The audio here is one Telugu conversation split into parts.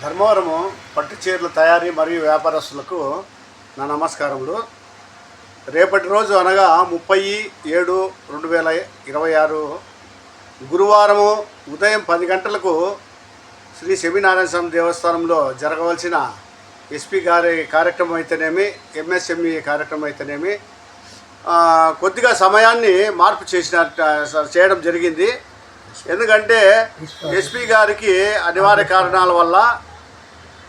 ధర్మవరము పట్టు చీరల తయారీ మరియు వ్యాపారస్తులకు నా నమస్కారములు. రేపటి రోజు అనగా 30/7/2026 గురువారము ఉదయం 10 గంటలకు శ్రీ సెమీనారాయణ స్వామి దేవస్థానంలో జరగవలసిన ఎస్పీ గారి కార్యక్రమం అయితేనేమి, ఎంఎస్ఎంఈ కార్యక్రమం అయితేనేమి కొద్దిగా సమయాన్ని మార్పు చేయడం జరిగింది. ఎందుకంటే ఎస్పీ గారికి అనివార్య కారణాల వల్ల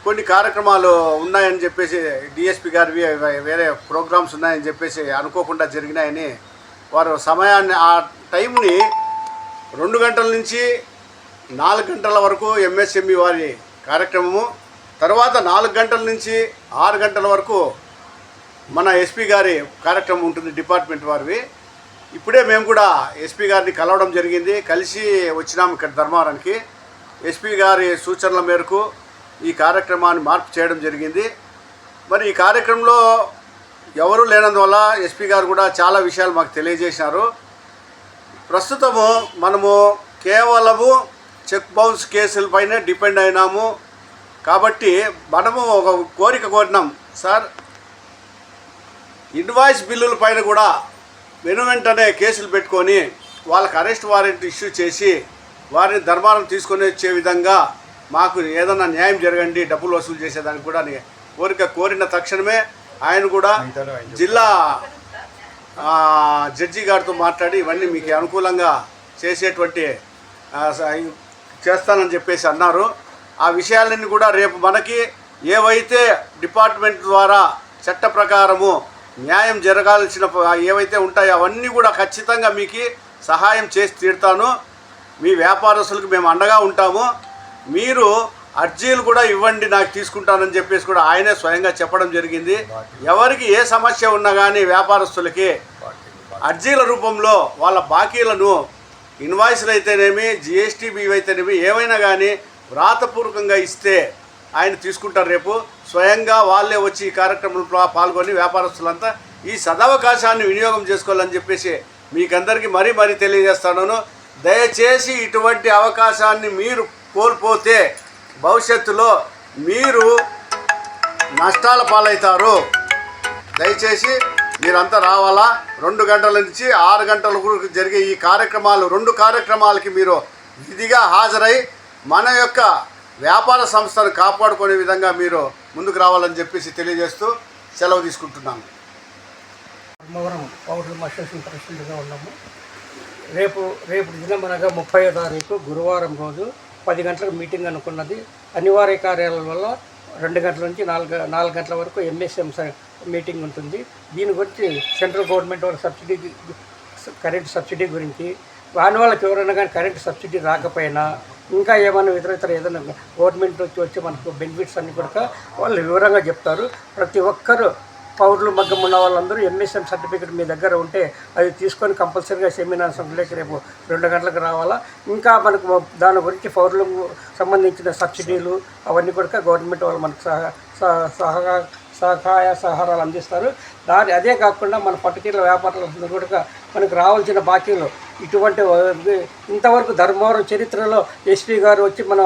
కొన్ని కార్యక్రమాలు ఉన్నాయని చెప్పేసి, డిఎస్పీ గారివి వేరే ప్రోగ్రామ్స్ ఉన్నాయని చెప్పేసి అనుకోకుండా జరిగినాయని వారు సమయాన్ని, ఆ టైంని 2 గంటల నుంచి 4 గంటల వరకు ఎంఎస్ఎంఈ వారి కార్యక్రమము, తర్వాత 4 గంటల నుంచి 6 గంటల వరకు మన ఎస్పీ గారి కార్యక్రమం ఉంటుంది, డిపార్ట్మెంట్ వారివి. ఇప్పుడే మేము కూడా ఎస్పీ గారిని కలవడం జరిగింది, కలిసి వచ్చినాము ఇక్కడ ధర్మవరానికి. ఎస్పీ గారి సూచనల మేరకు ఈ కార్యక్రమాన్ని మార్పు చేయడం జరిగింది. మరి ఈ కార్యక్రమంలో ఎవరూ లేనందువల్ల ఎస్పీ గారు కూడా చాలా విషయాలు మాకు తెలియజేసినారు. ప్రస్తుతము మనము కేవలము చెక్ బౌన్స్ కేసులపైనే డిపెండ్ అయినాము కాబట్టి మనము ఒక కోరిక కోరినాం, సార్ ఇన్వాయిస్ బిల్లుల పైన కూడా వెంటనే కేసులు పెట్టుకొని వాళ్ళకి అరెస్ట్ వారెంట్ ఇష్యూ చేసి వారిని ధర్మారం తీసుకొని వచ్చే విధంగా మాకు ఏదన్నా న్యాయం జరగండి, డబ్బులు వసూలు చేసేదానికి కూడా కోరిన తక్షణమే ఆయన కూడా జిల్లా జడ్జి గారితో మాట్లాడి ఇవన్నీ మీకు అనుకూలంగా చేసేటువంటి చేస్తానని చెప్పేసి అన్నారు. ఆ విషయాలన్నీ కూడా రేపు మనకి ఏవైతే డిపార్ట్మెంట్ ద్వారా చట్ట ప్రకారము న్యాయం జరగాల్సిన ఏవైతే ఉంటాయో అవన్నీ కూడా ఖచ్చితంగా మీకు సహాయం చేసి తీరుతాను. మీ వ్యాపారస్తులకు మేము అండగా ఉంటాము. మీరు అర్జీలు కూడా ఇవ్వండి, నాకు తీసుకుంటానని చెప్పేసి కూడా ఆయనే స్వయంగా చెప్పడం జరిగింది. ఎవరికి ఏ సమస్య ఉన్నా కానీ వ్యాపారస్తులకి అర్జీల రూపంలో వాళ్ళ బాకీలను ఇన్వాయిస్లు అయితేనేమి, జిఎస్టీ బివి అయితేనేమి ఏమైనా కానీ వ్రాతపూర్వకంగా ఇస్తే ఆయన తీసుకుంటారు. రేపు స్వయంగా వాళ్ళే వచ్చి ఈ కార్యక్రమంలో పాల్గొని వ్యాపారస్తులంతా ఈ సదవకాశాన్ని వినియోగం చేసుకోవాలని చెప్పేసి మీకందరికీ మరీ తెలియజేస్తాను. దయచేసి ఇటువంటి అవకాశాన్ని మీరు కోల్పోతే భవిష్యత్తులో మీరు నష్టాల పాలవుతారు. దయచేసి మీరంతా రావాలా. 2 గంటల నుంచి 6 గంటల వరకు జరిగే ఈ కార్యక్రమాలు, 2 కార్యక్రమాలకి మీరు విధిగా హాజరై మన యొక్క వ్యాపార సంస్థను కాపాడుకునే విధంగా మీరు ముందుకు రావాలని చెప్పేసి తెలియజేస్తూ సెలవు తీసుకుంటున్నాను. ధర్మవరం పౌరుల అసోసియేషన్ ప్రెసిడెంట్గా ఉన్నాము. రేపు దినం అనగా 30వ తారీఖు గురువారం రోజు 10 గంటలకు మీటింగ్ అనుకున్నది. అనివార్య కార్యాలయం వల్ల 2 గంటల నుంచి 4 గంటల వరకు ఎంఎస్ఎం మీటింగ్ ఉంటుంది. దీని గురించి సెంట్రల్ గవర్నమెంట్ వాళ్ళ కరెంట్ సబ్సిడీ గురించి, వాని వాళ్ళకి ఎవరైనా కానీ కరెంట్ సబ్సిడీ రాకపోయినా ఇంకా ఏమైనా ఇతర ఏదైనా గవర్నమెంట్ వచ్చి మనకు బెనిఫిట్స్ అన్నీ కూడా వాళ్ళు వివరంగా చెప్తారు. ప్రతి ఒక్కరూ పౌరులు మగ్గం ఉన్న వాళ్ళందరూ ఎంఎస్ఎం సర్టిఫికేట్ మీ దగ్గర ఉంటే అది తీసుకొని కంపల్సరీగా సెమినార్ సంస్థలోకి రేపు 2 గంటలకు రావాలా. ఇంకా మనకు దాని గురించి పౌరులకు సంబంధించిన సబ్సిడీలు అవన్నీ కూడా గవర్నమెంట్ వాళ్ళు మనకు సహాయ సహకారాలు అందిస్తారు. అదే కాకుండా మన పట్టుచీరల వ్యాపారాలందరూ కూడా మనకు రావాల్సిన బాకీలు ఇటువంటి ఇంతవరకు ధర్మవరం చరిత్రలో ఎస్పీ గారు వచ్చి మన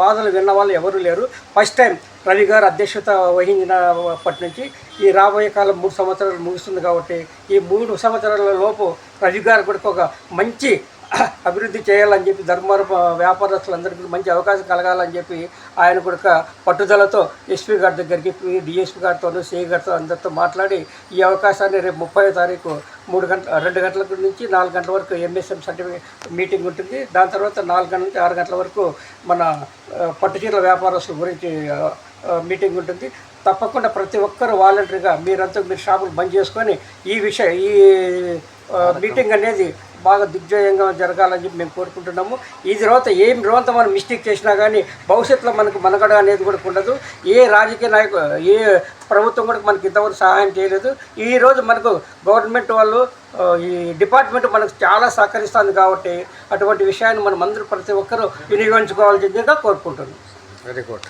బాధలు విన్న వాళ్ళు ఎవరూ లేరు. ఫస్ట్ టైం రవి గారు అధ్యక్షత వహించినప్పటి నుంచి ఈ రాబోయే కాలం 3 సంవత్సరాలు ముగుస్తుంది కాబట్టి ఈ 3 సంవత్సరాల లోపు రవి గారు కూడా ఒక మంచి అభివృద్ధి చేయాలని చెప్పి ధర్మవరం వ్యాపారస్తులందరికీ మంచి అవకాశం కలగాలని చెప్పి ఆయన కూడా పట్టుదలతో ఎస్పీ గారి దగ్గరికి, డిఎస్పీ గారితో, సిఐ గారితో అందరితో మాట్లాడి ఈ అవకాశాన్ని రేపు 30వ తారీఖు 2 గంటల నుంచి 4 గంటల వరకు ఎంఎస్ఎం సర్టిఫికేట్ మీటింగ్ ఉంటుంది. దాని తర్వాత 4 గంటల నుంచి 6 గంటల వరకు మన పట్టుచీరల వ్యాపారస్తుల గురించి మీటింగ్ ఉంటుంది. తప్పకుండా ప్రతి ఒక్కరు వాలంటరీగా మీరు షాపులు బంద్ చేసుకొని ఈ మీటింగ్ అనేది బాగా దిగ్విజయంగా జరగాలని చెప్పి మేము కోరుకుంటున్నాము. ఈ తర్వాత మనం మిస్టేక్ చేసినా కానీ భవిష్యత్తులో మనకు మనగడ అనేది కూడా ఉండదు. ఏ రాజకీయ నాయకులు, ఏ ప్రభుత్వం కూడా మనకి ఇంతవరకు సహాయం చేయలేదు. ఈరోజు మనకు గవర్నమెంట్ వాళ్ళు, ఈ డిపార్ట్మెంట్ మనకు చాలా సహకరిస్తుంది కాబట్టి అటువంటి విషయాన్ని మనం అందరూ ప్రతి ఒక్కరూ వినియోగించుకోవాల్సిందిగా కోరుకుంటున్నాం. Very good.